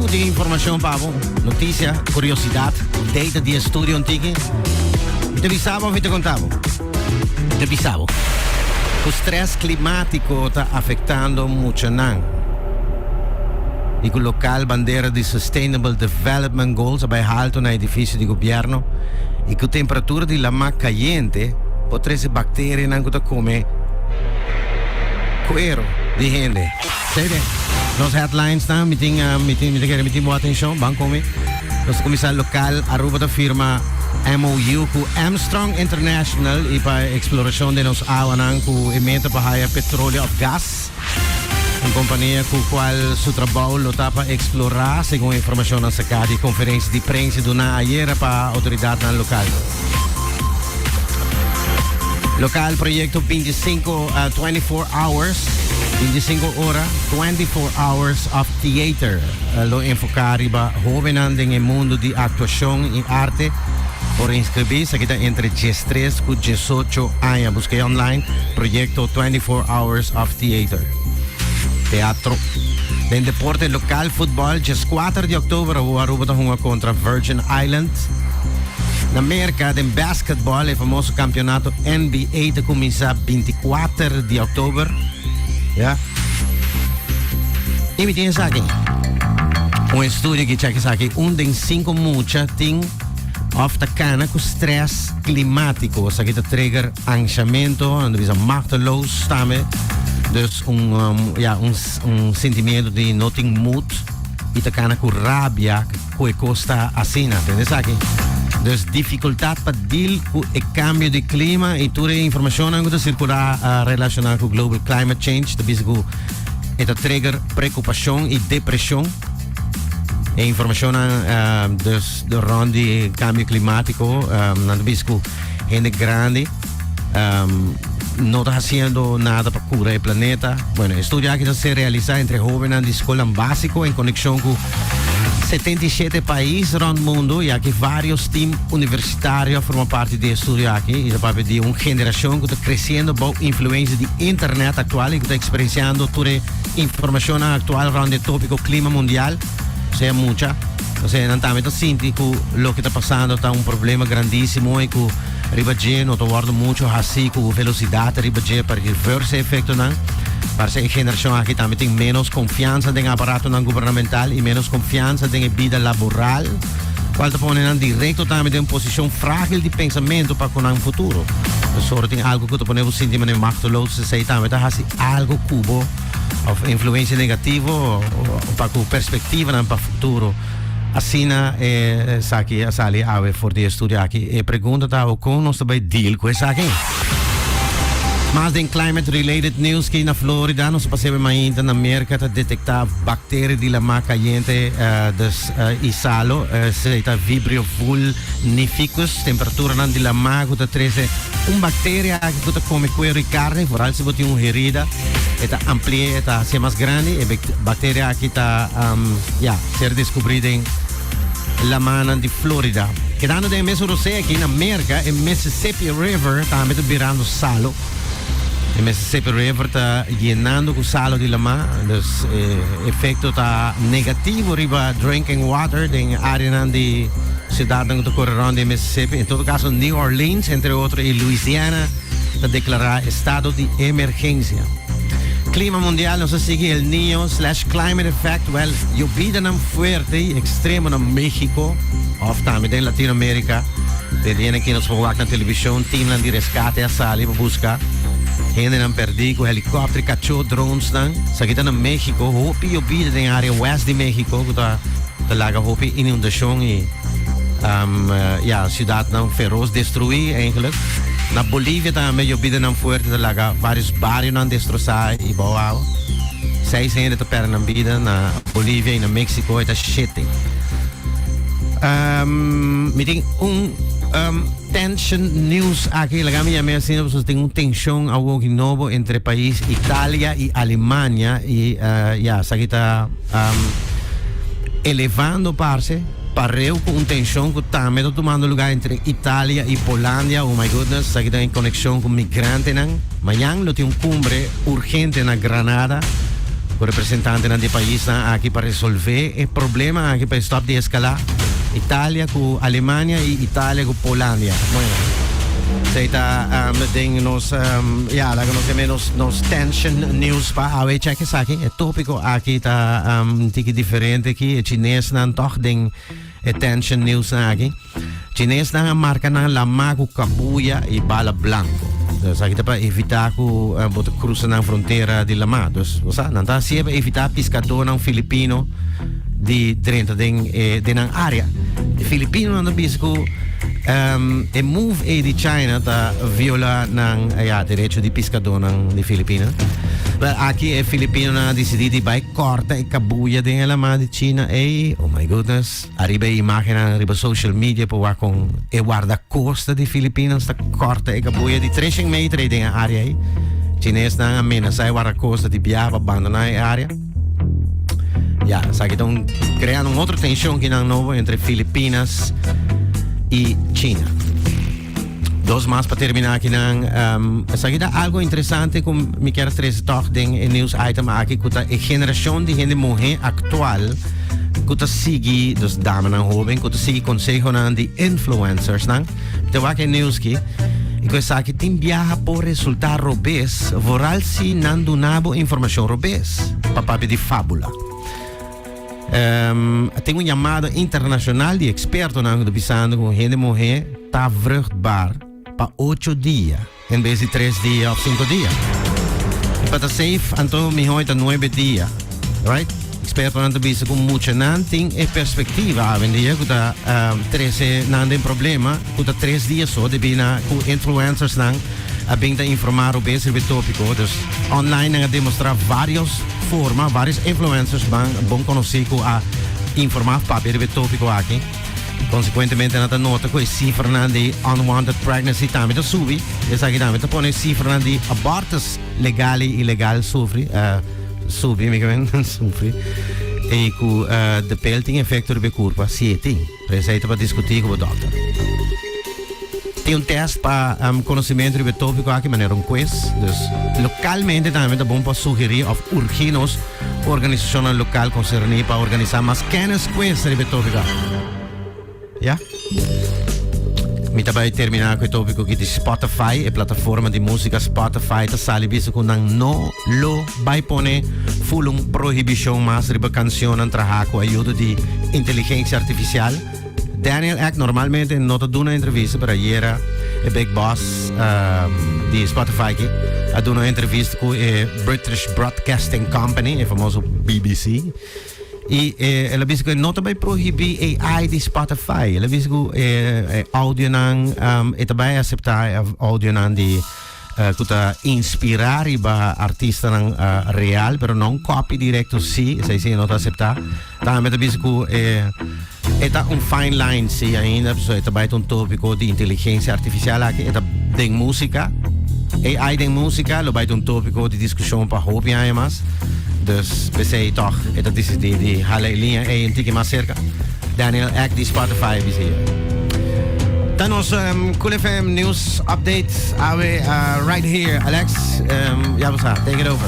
de información, Pavo. Noticia, curiosidad, data de estudio antiki. Te avisaba o te contaba? Te avisaba. O stress climático está afectando mucho nan. E o local bandeira de Sustainable Development Goals vai alto na edifício de governo e que a temperatura de lama caliente pode ser bactéria não que come cuero de gente. Sabe? Nos headlines na meeting boa atenção, bang come. Nos comissário local Aruba da firma MOU com Armstrong International e para exploração de nos águas com emenda para petróleo ou gás. Uma companhia com a qual seu trabalho lo está para explorar, segundo a informação na sacada de conferência de imprensa do ayer para a autoridade local. Local projeto 24 hours, 25 horas, 24 hours of theater. Lo enfocar para jovens em mundo de atuação e arte. Por inscrever-se aqui entre 13 e 18 anos. Busquei online, projeto 24 hours of theater. Teatro. Den deporte local futebol, dia 4 de outubro, o Aruba está contra Virgin Islands. Na América, den basketball, o famoso campeonato NBA, que começa 24 de outubro. Ja. E me tem aqui. Estudo que checa aqui, de 5 mucha tem of the cana com stress climático. Isso aqui trigger ansiamento, onde visa machteloos também. Dus sentimento de nothing mood e tá com rabia que costa assim, entende aqui? Dus dificuldade para deal com o cambio de clima e toda a informação que circular relacionada com global climate change, de bisco eta trigger preocupação e depressão. E informação dus de rond cambio climático, na bisco gente grande. No está haciendo nada para curar el planeta. Bueno, estudio que se realiza entre jóvenes de escuela básico en conexión con 77 países rond el mundo, y aquí varios teams universitarios forman parte de estudio aquí. Y se parte de una generación que está creciendo bajo influencia de internet actual y que está experienciando toda la información actual rond el tópico clima mundial. O sea, mucha. O sea, naturalmente siento que lo que está pasando está un problema grandísimo y que ribadje no guardo mucho así con velocidad ribadje para reverse efecto nan para esa generación aquí también tiene menos confianza en el aparato gubernamental y menos confianza en la vida laboral, cual te ponen directo también en posición frágil de pensamiento para con un futuro. Eso tiene algo que te pone un sentimiento de machteloos, se también te hace algo cubo o influencia negativa o para con perspectiva para el futuro. Assim, saki asali ave for de estudio aqui e pergunta tá o como nós também deal com isso aqui. Mas em climate related news que na Florida nós passamos mais na América está detectar bactérias de lama caliente das isalo se está vibrio vulnificus temperatura nan de lama que está treze bactéria que está come cuero e carne por algo se bote herida está amplia está ser mais grande e bactéria que está ser descobrida em la mana de Florida. Quedando de mesmo você aqui na América, o Mississippi River está virando salo. O Mississippi River está llenando com salo de lama, dus efeito está negativo riba drinking water em área de cidade que corre de Mississippi. Em todo caso, New Orleans, entre outros, e Louisiana está declarar estado de emergência. Clima mundial, no se sigue el Niño/Climate Effect. Well, llovida fuerte y extremo en México, o también en Latinoamérica. Tienen que nos jugar en televisión, team de rescate a salir para buscar. Gente han perdido helicóptero, cachorro, drones. Se quitan en México, hopi llovida en área west de México, que está la hopi inundación y ciudad feroz destruida eigenlijk. Na Bolívia também llovida não forte, lá vários bairros não destroçados e boa. 600 per na vida na Bolívia e na México está 7. Me tem tension news aqui, lá me chamei assim, porque tem tensão algo novo entre país Itália e Alemanha e isso aqui está elevando parce. Pareu com tensão que também está tomando lugar entre Itália e Polônia. Oh my goodness, aqui está em conexão com migrantes. Amanhã tem cumbre urgente na Granada o representante ng país na aqui para resolver o problema aqui para stop de escalar. Itália com Alemanha e Itália com Polônia. Seita ding nos laga nos tension news pa awe check is aqui é tópico aqui tá tiki diferente aqui é chinês nan toch ding é tension news na aqui chinês na marca na lama com cabuya e bala blanco. Dus aqui tá para evitar ku bota cruza na fronteira de lama. Dus você não tá sempre evitar pescador não filipino de dentro de na área. Filipino não bisco e move di China ta viola ng direito de pescador ng de Filipinas. But aqui é Filipino na decidido vai corta e cabuya din alam de China oh my goodness, arriba imagen arriba social media po wa kung e guarda costa de Filipinas ta corta e cabuya di 3 metri din area Chinês na amenaça e guarda costa di biava abandonar a área. Sabe então criando outra tensão que não novo entre Filipinas e China. Dos mais para terminar aqui sabe algo interessante como me quero trazer toch ding in news item aqui que a geração de gente mulher atual que sigue dos dames na jovem que sigue consejo de influencers não então aqui news que e que sabe tem viaja por resultar robês voral se não donabo informação robês papá de fábula. Tem uma chamada internacional de expertos na pensando com gente mulher tá vruchtbaar para 8 dias em vez de 3 dias ou 5 dias. Para safe então me hoita 9 dias, right? Expertos na bisa com muita não tem perspectiva a vender que tá 13 não tem problema, que tá 3 dias só de bina com influencers não a bem da informar o bem sobre tópico, dus online a demonstrar várias formas, vários influencers bom conhecido a informar papel sobre tópico aqui. Consequentemente nata nota com cifra de unwanted pregnancy também da subi, essa aqui também tá põe cifra de abortos legal e ilegal subi me que sofre e com de pel tem efeito sobre curva 7. Precisa para discutir com o doutor. Tem teste para conhecimento de tópico aqui, maneira quiz. Dus localmente também é bom para sugerir ou urgir nos organização local concernida para organizar mais kennis quiz de tópico. Mi também terminar com o tópico aqui de Spotify, a plataforma de música Spotify, tá sali biso com não lo vai pone full proibição mais de canção trabalhar com a ajuda de inteligência artificial. Daniel Ek normalmente não está dando entrevista para era a big boss de Spotify que a dando uma entrevista com a British Broadcasting Company, a famoso BBC. E ela disse que não também proíbe AI de Spotify. Ela disse que áudio não é também aceitar áudio não de que tá inspirar para artista não real, mas não copy direto sim, se não tá aceitar. Também ela disse que é fine line sim ainda, é também tópico de inteligência artificial aqui, é de música. AI de música, lo vai tópico de discussão para hobby mais. Dus we zeggen toch, dat is die hele linea een tikje maar circa. Daniel Ek, die Spotify is hier. Dan ons Cool FM News Update. Right here, Alex. Take it over.